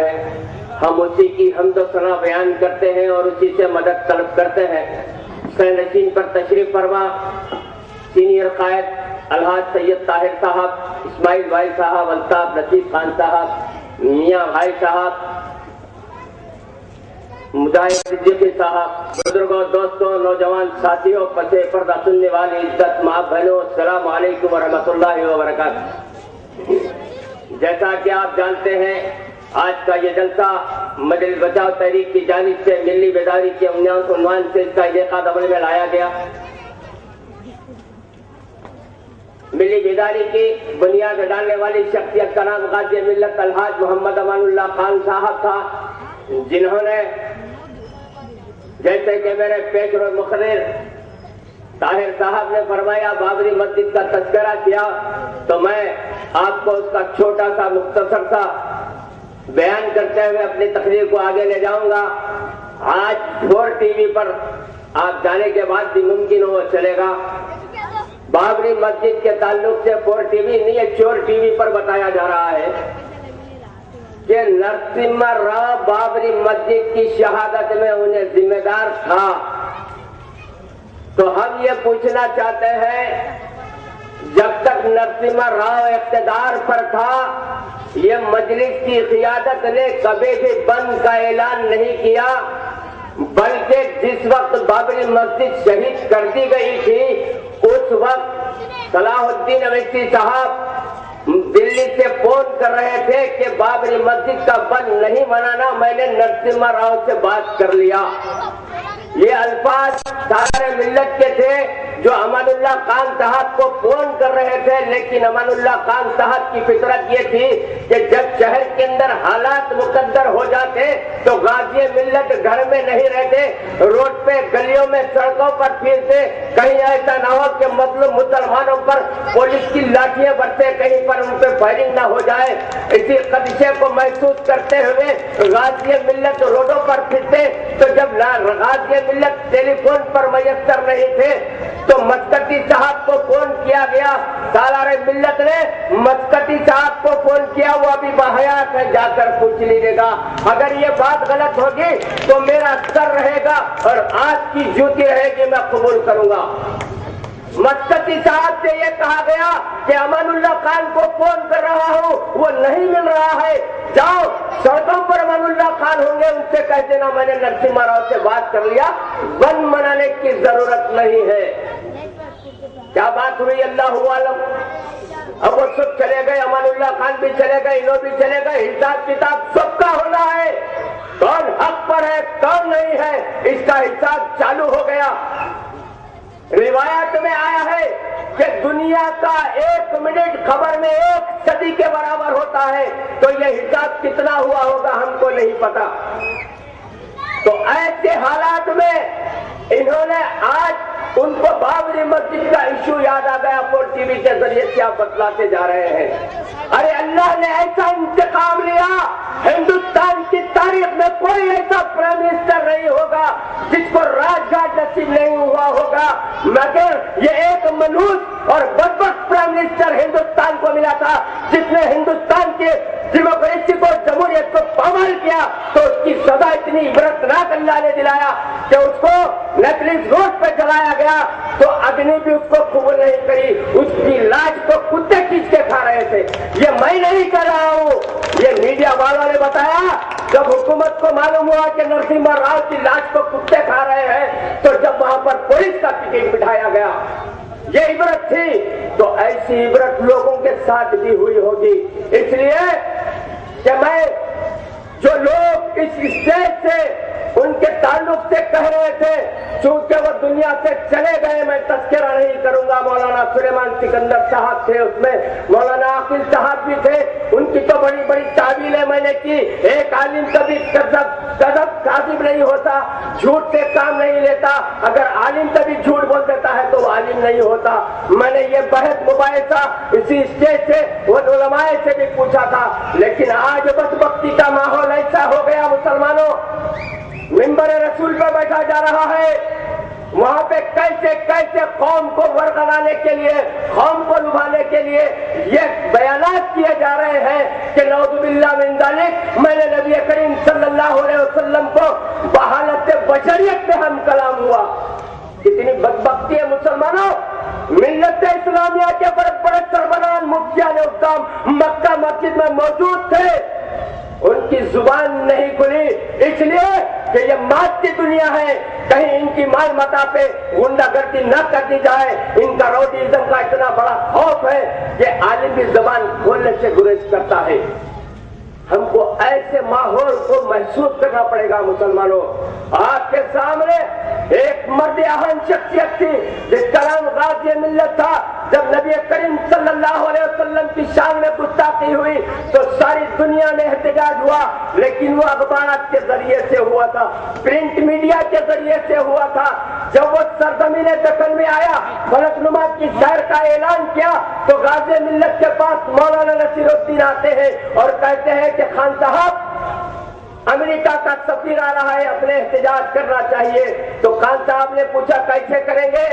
ہے، ہم اسی کی حمد و ثنا بیان کرتے ہیں اور اسی سے مدد طلب کرتے ہیں۔ سینشین پر تشریف فرما سینئر قائد الحاج سید طاہر صاحب، اسماعیل بھائی صاحب، الطاف لطیف خان صاحب، میاں بھائی صاحب، مجاہد صدیقی صاحب، بزرگوں، دوستوں، نوجوان ساتھیوں، پسے پردہ سننے والی عزت ماں بہنوں، السلام علیکم ورحمۃ اللہ وبرکاتہ۔ جیسا کہ آپ جانتے ہیں، آج کا یہ جلسہ مجلس بچاؤ تحریک کی جانب سے ملی بیداری کے عنوان سے اس کا انعقاد عمل میں لایا گیا۔ ملی بیداری کی بنیاد ڈالنے والی شخصیت کا نام غازی ملت الحاج محمد امان اللہ خان صاحب تھا، جنہوں نے جیسے کہ میرے پیشرو مقرر طاہر صاحب نے فرمایا بابری مسجد کا تذکرہ کیا، تو میں آپ کو اس کا چھوٹا سا مختصر سا بیان کرتے ہوئے اپنی تقریر کو آگے لے جاؤں گا۔ آج 4 ٹی وی پر آپ جانے کے بعد بھی ممکن ہو چلے گا، بابری مسجد کے تعلق سے 4 ٹی وی نہیں، 4 ٹی وی پر بتایا جا رہا ہے کہ نرسمہ راؤ بابری مسجد کی شہادت میں انہیں ذمہ دار تھا۔ تو ہم یہ پوچھنا چاہتے ہیں، جب تک نرسمہ راؤ اقتدار پر تھا، یہ مجلس کی قیادت نے کبھی بھی بند کا اعلان نہیں کیا، بلکہ جس وقت بابری مسجد شہید کر دی گئی تھی، اس وقت صلاح الدین اویسی صاحب دلی سے فون کر رہے تھے کہ بابری مسجد کا بند نہیں منانا، میں نے نرسمہ راؤ سے بات کر لیا۔ یہ الفاظ سارے ملت کے تھے جو امان اللہ خان صاحب کو فون کر رہے تھے، لیکن امان اللہ خان صاحب کی فطرت یہ تھی کہ جب شہر کے اندر حالات مقدر ہو جاتے تو غازی ملت گھر میں نہیں رہتے، روڈ پہ گلیوں میں سڑکوں پر پھرتے، کہیں ایسا نہ ہو کہ مظلوم مسلمانوں پر پولیس کی لاٹھیاں برسے، کہیں پر ان پہ فائرنگ نہ ہو جائے۔ اسی خدشے کو محسوس کرتے ہوئے غازی ملت روڈوں پر پھرتے، تو جب غازی ملت ٹیلی فون پر میسر نہیں تھے تو مسکتی صاحب کو فون کیا گیا، سالار ملت نے مسکتی صاحب کو فون کیا، وہ ابھی بحیات ہے، جا کر پوچھ لیجیے گا، اگر یہ بات غلط ہوگی تو میرا سر رہے گا اور آج کی جوتی رہے گی، میں قبول کروں گا۔ مسکتی صاحب سے یہ کہا گیا کہ امان اللہ خان کو فون کر رہا ہوں، وہ نہیں مل رہا ہے، جاؤ سڑکوں پر امان اللہ خان ہوں گے، ان سے کہہ دینا میں نے نرسمہ راؤ سے بات کر لیا، بند منانے کی ضرورت نہیں ہے۔ کیا بات ہوئی اللہ عالم۔ اب وہ سب چلے گئے، امان اللہ خان بھی چلے گئے، انہوں بھی چلے گئے، حساب کتاب سب کا ہونا ہے، کون حق پر ہے کون نہیں ہے، اس کا حساب چالو ہو گیا۔ روایت میں آیا ہے کہ دنیا کا 1 منٹ خبر میں 1 صدی کے برابر ہوتا ہے، تو یہ حساب کتنا ہوا ہوگا ہم کو نہیں پتا۔ تو ایسے حالات میں انہوں نے آج ان کو بابری مسجد کا ایشو یاد آ گیا، 4 ٹی وی کے ذریعے سے آپ بتلاتے جا رہے ہیں۔ ارے اللہ نے ایسا انتقام لیا، ہندوستان کی تاریخ میں کوئی ایسا پرائم منسٹر نہیں ہوگا جس کو راج گاٹ نصیب نہیں ہوا ہوگا، مگر یہ ایک منحوس اور بدبخت پرائم منسٹر ہندوستان کو ملا تھا، جس نے ہندوستان کے ڈیموکریسی کو، جمہوریت کو پامال کیا، تو اس کی سزا اتنی عبرتناک اللہ نے دلایا کہ اس کو نیکلس روڈ پہ چلایا گیا، تو اگنی بھی اس کو قبول نہیں کری، اس کی لاش کو کتے کھینچ کے کھا رہے تھے۔ یہ میں نہیں کر رہا ہوں، یہ میڈیا والوں نے بتایا۔ جب حکومت کو معلوم ہوا کہ نرسمہ راؤ کی لاش کو کتے کھا رہے ہیں، تو جب وہاں پر پولیس کا ٹکٹ بٹھایا گیا، یہ عبرت تھی، تو ایسی عبرت لوگوں کے ساتھ بھی ہوئی ہوگی۔ اس لیے کہ میں جو لوگ اس اسٹیج سے ان کے تعلق سے کہہ رہے تھے، چونکہ وہ دنیا سے چلے گئے، میں تذکرہ نہیں کروں گا۔ مولانا سلیمان سکندر صاحب تھے، اس میں مولانا عاقل صاحب بھی تھے، ان کی تو بڑی بڑی تعویلیں میں نے کی۔ ایک عالم کبھی کذب کاذب نہیں ہوتا، جھوٹ سے کام نہیں لیتا، اگر عالم کبھی جھوٹ بول دیتا ہے تو وہ عالم نہیں ہوتا۔ میں نے یہ بحث مباحثہ اسی اسٹیج سے وہ علماء سے بھی پوچھا تھا، لیکن آج بدبختی کا ماحول ایسا ہو گیا، مسلمانوں منبر رسول پہ بیٹھا جا رہا ہے، وہاں پہ کیسے کیسے قوم کو ورگلانے کے لیے، قوم کو لبھانے کے لیے یہ بیانات کیے جا رہے ہیں کہ نعوذ باللہ من ذالک، میں نے نبی बशरियत में हम कलाम हुआ। कितनी बदबख्ती है मुसलमानों, मिल्लत इस्लामिया के बड़े बड़े सरबराह मुफ्तियान हुक्काम मक्का मस्जिद में मौजूद थे, उनकी जुबान नहीं खुली, इसलिए कि ये मादी दुनिया है, कहीं इनकी माल मता पे गुंडागर्दी न कर दी जाए। इनका रौडीज़म का इतना बड़ा खौफ है कि आलिम की जुबान खोलने से गुरेज करता है। हमको ऐसे माहौल को महसूस करना पड़ेगा मुसलमानों। आपके सामने एक मर्द अहम शख्सियत थी जिसका नाम गाज़ी मिल्लत था। जब नबी करीम सल्लल्लाहु अलैहि वसल्लम की शान में गुस्ताखी हुई तो सारी दुनिया में एहतजाज हुआ, लेकिन वो अखबारात के जरिए से हुआ था, प्रिंट मीडिया के जरिए से हुआ था। जब वो सरजमीन दखल में आया, फलकनुमा की सैर का ऐलान किया, तो गाज़ी मिल्लत के पास मौलाना नसीरुद्दीन आते हैं और कहते हैं कि खान साहब, अमेरिका का सफीर आ रहा है, अपने एहतजाज करना चाहिए। तो खान साहब ने पूछा कैसे करेंगे,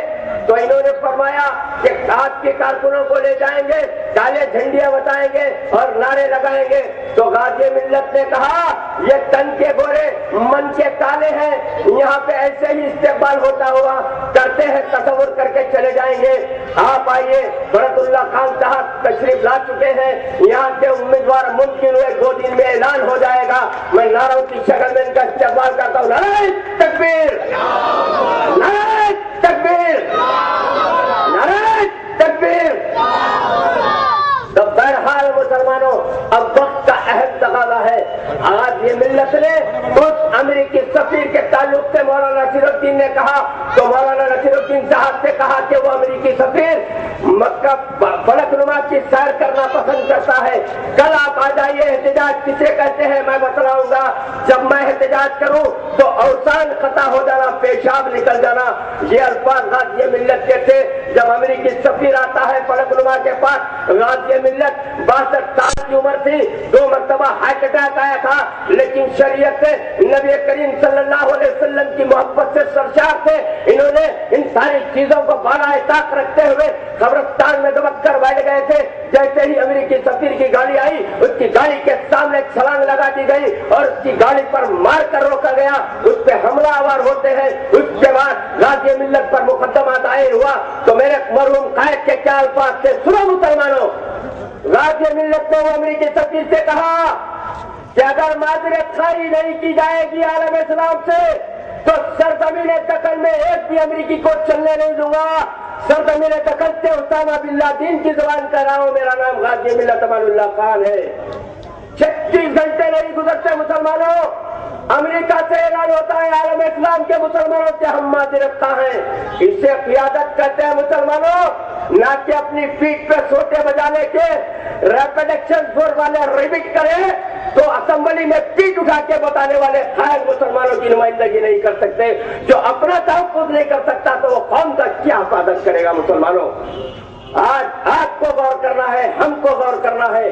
तो इन्होंने फरमाया कि आपके कारकुनों को ले जाएंगे, काले झंडियां बताएंगे और नारे लगाएंगे। तो गाज़ी मिल्लत ने कहा ये तन के गोरे मन के काले हैं, यहाँ पे ऐसे ही इस्तेमाल होता हुआ करते हैं, तस्वुर करके चले जाएंगे। आप आइए, फरतुल्लाह खान साहब तशरीफ ला चुके हैं, यहाँ के उम्मीदवार मुमकिन हुए 2 दिन में ऐलान हो जाएगा। मैं नारों की शक्ल में इनका इस्तेमाल करता हूँ, नारे तकबीर, नारे तकबीर, नारे तकबीर। तो बहरहाल मुसलमानों, अब वक्त का अहम तकाज़ा है। आज ये मिल्लत ने उस अमेरिकी सफीर के ताल्लुक से मौलाना नसीरुद्दीन ने कहा, तो मौलाना नसीरुद्दीन साहब से कहा कि वो अमेरिकी सफीर मक्का फलकनुमा की सैर करना पसंद करता है। कल आप आ जाइए, एहतजाज किसे कहते हैं मैं बतलाऊंगा। जब मैं एहतजाज करूं तो अवसान खता हो जाना, पेशाब निकल जाना। ये अल्फाज गाज़ी मिल्लत के थे। जब अमेरिकी सफीर आता है फलकनुमा के पास, गाज़ी मिल्लत 62 साल की उम्र थी, 2 मरतबा हार्ट अटैक आया था, लेकिन शरीयत से नबी करीम सल्लल्लाहु अलैहि वसल्लम की मोहब्बत से सरशार थे। इन्होंने इन सारी चीजों को बाला ताक रखते हुए कब्रिस्तान में दबक कर बैठ गए थे। जैसे ही अमेरिकी सफीर की गाड़ी आई, उसकी गाड़ी के सामने छलांग लगा दी गई और उसकी गाड़ी पर मार कर रोका गया। उस पर हमलावर होते हैं। उसके बाद गाज़ी मिल्लत पर मुकदमा दायर हुआ। तो मेरे मरहूम कायद के क्या अल्फाज थे, सुनो मुसलमानों। गाज़ी मिल्लत ने वो अमेरिकी सफीर से कहा कि अगर माजरत खारी नहीं की जाएगी आलम इस्लाम से, तो सरजमीन दखल में एक भी अमेरिकी को चलने नहीं दूंगा। सरजमीन दखल से उसामा बिन लादेन की जुबान कर रहा हूं, मेरा नाम गाज़ी मिल्लत अमानुल्लाह खान है। 36 घंटे नहीं गुजरते मुसलमानों, अमेरिका से ऐलान होता है आलम इस्लाम के मुसलमानों के हम माजरत हैं। इसे क़ियादत कहते हैं मुसलमानों, ना कि अपनी पीठ पे सोटे बजाने के रैपिड एक्शन फोर्स वाले रिबिट करें तो असेंबली में पीठ उठा के बताने वाले खायर मुसलमानों की नुमाइंदगी नहीं कर सकते। जो अपना तहफ़्फ़ुज़ नहीं कर सकता तो वो कौम का क्या हिफाजत करेगा मुसलमानों। आज आपको गौर करना है, हमको गौर करना है।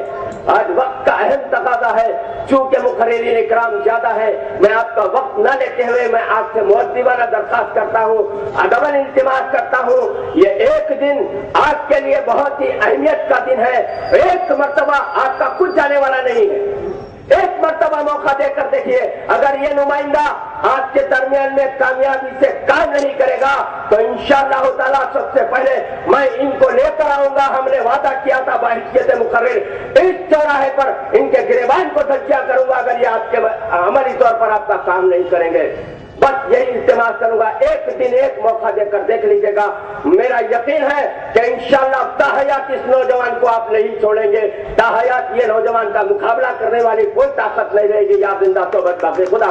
आज वक्त का अहम तकाज़ा है। चूंकि मुक़र्रिरीन इकराम ज्यादा है, मैं आपका वक्त न लेते हुए मैं आपसे मुअद्दिबाना दरख्वास्त करता हूँ, अदबन इल्तिमास करता हूँ। ये एक दिन आपके लिए बहुत ही अहमियत का दिन है। एक मर्तबा आपका कुछ जाने वाला नहीं है। एक मर्तबा मौका देकर देखिए, अगर ये नुमाइंदा आपके दरमियान में कामयाबी से काम नहीं करेगा तो इंशाअल्लाह ताला सबसे पहले मैं इनको लेकर आऊंगा। हमने वादा किया था बाहियत मुकर्रिर, इस चौराहे पर इनके गिरेबान को धज्जिया करूंगा अगर ये आपके अमली तौर पर आपका काम नहीं करेंगे। बस यही इस्तेमाल करूंगा। एक दिन एक मौका देकर देख लीजिएगा। मेरा यकीन है कि इंशाअल्लाह ताहयात इस नौजवान को आप नहीं छोड़ेंगे। ताहयात ये नौजवान का मुकाबला करने वाली कोई ताकत नहीं रहेगी। या जिंदा तो बदला खुदा।